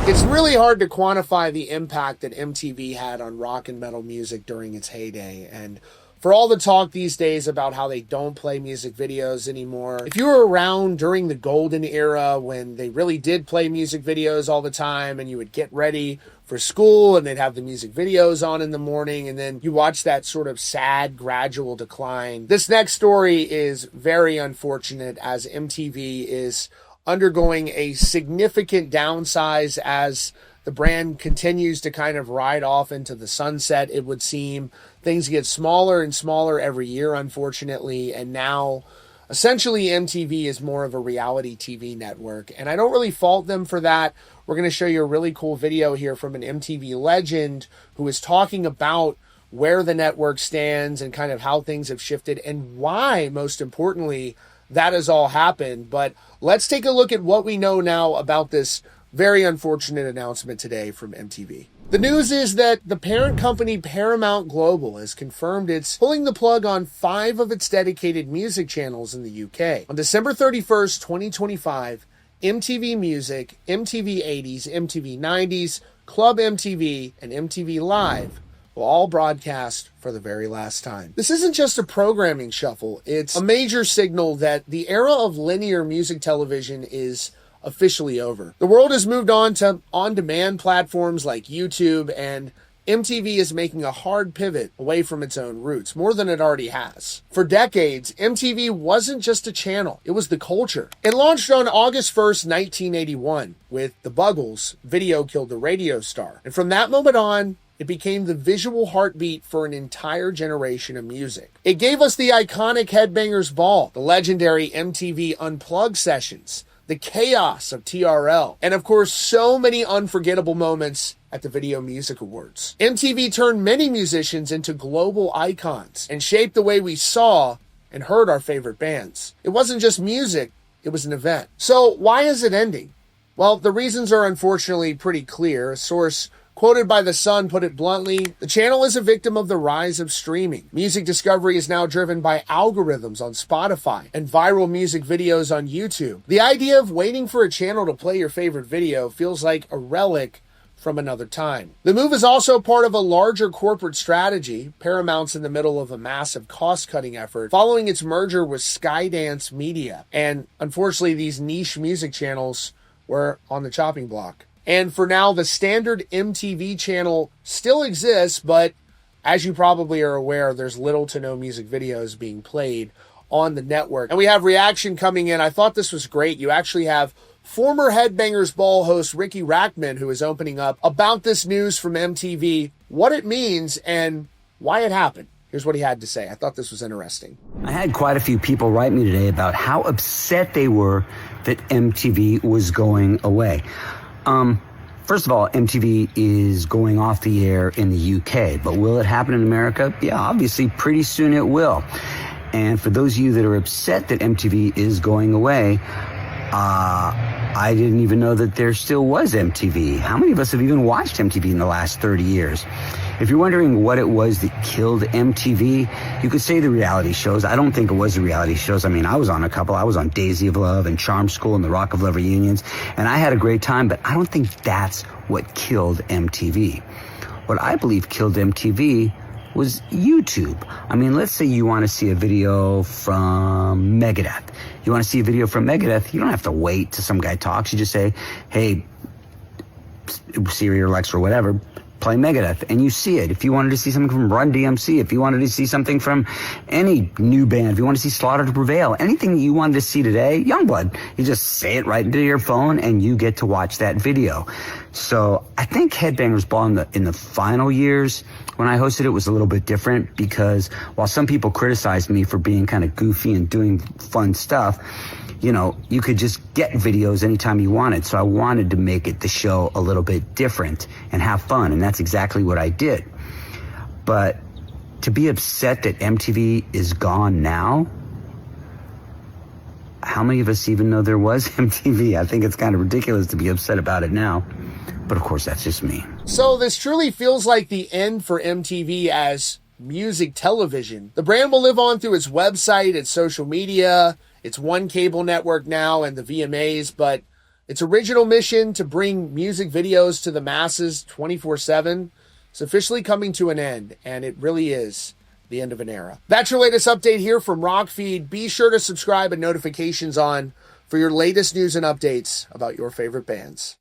It's really hard to quantify the impact that MTV had on rock and metal music during its heyday, and for all the talk these days about how they don't play music videos anymore, if you were around during the golden era when they really did play music videos all the time and you would get ready for school and they'd have the music videos on in the morning, and then you watch that sort of sad gradual decline. This next story is very unfortunate, as MTV is undergoing a significant downsize as the brand continues to kind of ride off into the sunset, it would seem. Things get smaller and smaller every year, unfortunately, and now essentially MTV is more of a reality TV network, and I don't really fault them for that. We're going to show you a really cool video here from an MTV legend who is talking about where the network stands and kind of how things have shifted and why, most importantly, that has all happened. But let's take a look at what we know now about this very unfortunate announcement today from MTV. The news is that the parent company Paramount Global has confirmed it's pulling the plug on 5 of its dedicated music channels in the UK. On December 31st, 2025, MTV Music, MTV 80s, MTV 90s, Club MTV, and MTV Live will all broadcast for the very last time. This isn't just a programming shuffle, it's a major signal that the era of linear music television is officially over. The world has moved on to on-demand platforms like YouTube, and MTV is making a hard pivot away from its own roots, more than it already has. For decades, MTV wasn't just a channel, it was the culture. It launched on August 1st, 1981, with The Buggles' Video Killed the Radio Star. And from that moment on, it became the visual heartbeat for an entire generation of music. It gave us the iconic Headbangers Ball, the legendary MTV Unplugged sessions, the chaos of TRL, and of course, so many unforgettable moments at the Video Music Awards. MTV turned many musicians into global icons and shaped the way we saw and heard our favorite bands. It wasn't just music, it was an event. So why is it ending? Well, the reasons are unfortunately pretty clear. A source quoted by The Sun put it bluntly: the channel is a victim of the rise of streaming. Music discovery is now driven by algorithms on Spotify and viral music videos on YouTube. The idea of waiting for a channel to play your favorite video feels like a relic from another time. The move is also part of a larger corporate strategy. Paramount's in the middle of a massive cost-cutting effort following its merger with Skydance Media, and unfortunately these niche music channels were on the chopping block. And for now, the standard MTV channel still exists, but as you probably are aware, there's little to no music videos being played on the network. And we have reaction coming in. I thought this was great. You actually have former Headbangers Ball host Ricky Rackman, who is opening up about this news from MTV, what it means, and why it happened. Here's what he had to say. I thought this was interesting. I had quite a few people write me today about how upset they were that MTV was going away. First of all, MTV is going off the air in the UK, but will it happen in America? Yeah, obviously, pretty soon it will. And for those of you that are upset that MTV is going away, I didn't even know that there still was MTV. How many of us have even watched MTV in the last 30 years? If you're wondering what it was that killed MTV, you could say the reality shows. I don't think it was the reality shows. I mean, I was on a couple. I was on Daisy of Love and Charm School and the Rock of Love reunions, and I had a great time, but I don't think that's what killed MTV. What I believe killed MTV was YouTube. I mean, let's say you want to see a video from Megadeth. You want to see a video from Megadeth, you don't have to wait till some guy talks. You just say, hey, Siri or Alexa or whatever, play Megadeth, and you see it. If you wanted to see something from Run DMC, if you wanted to see something from any new band, if you want to see Slaughter to Prevail, anything that you wanted to see today, Youngblood, you just say it right into your phone and you get to watch that video. So I think Headbangers Ball in the final years, when I hosted it, was a little bit different, because while some people criticized me for being kind of goofy and doing fun stuff, you know, you could just get videos anytime you wanted. So I wanted to make it the show a little bit different and have fun. And that's exactly what I did. But to be upset that MTV is gone now, how many of us even know there was MTV? I think it's kind of ridiculous to be upset about it now. But of course, that's just me. So this truly feels like the end for MTV as music television. The brand will live on through its website, its social media, it's one cable network now, and the VMAs, but Its original mission to bring music videos to the masses 24/7 is officially coming to an end, and it really is the end of an era. That's your latest update here from Rockfeed. Be sure to subscribe and notifications on for your latest news and updates about your favorite bands.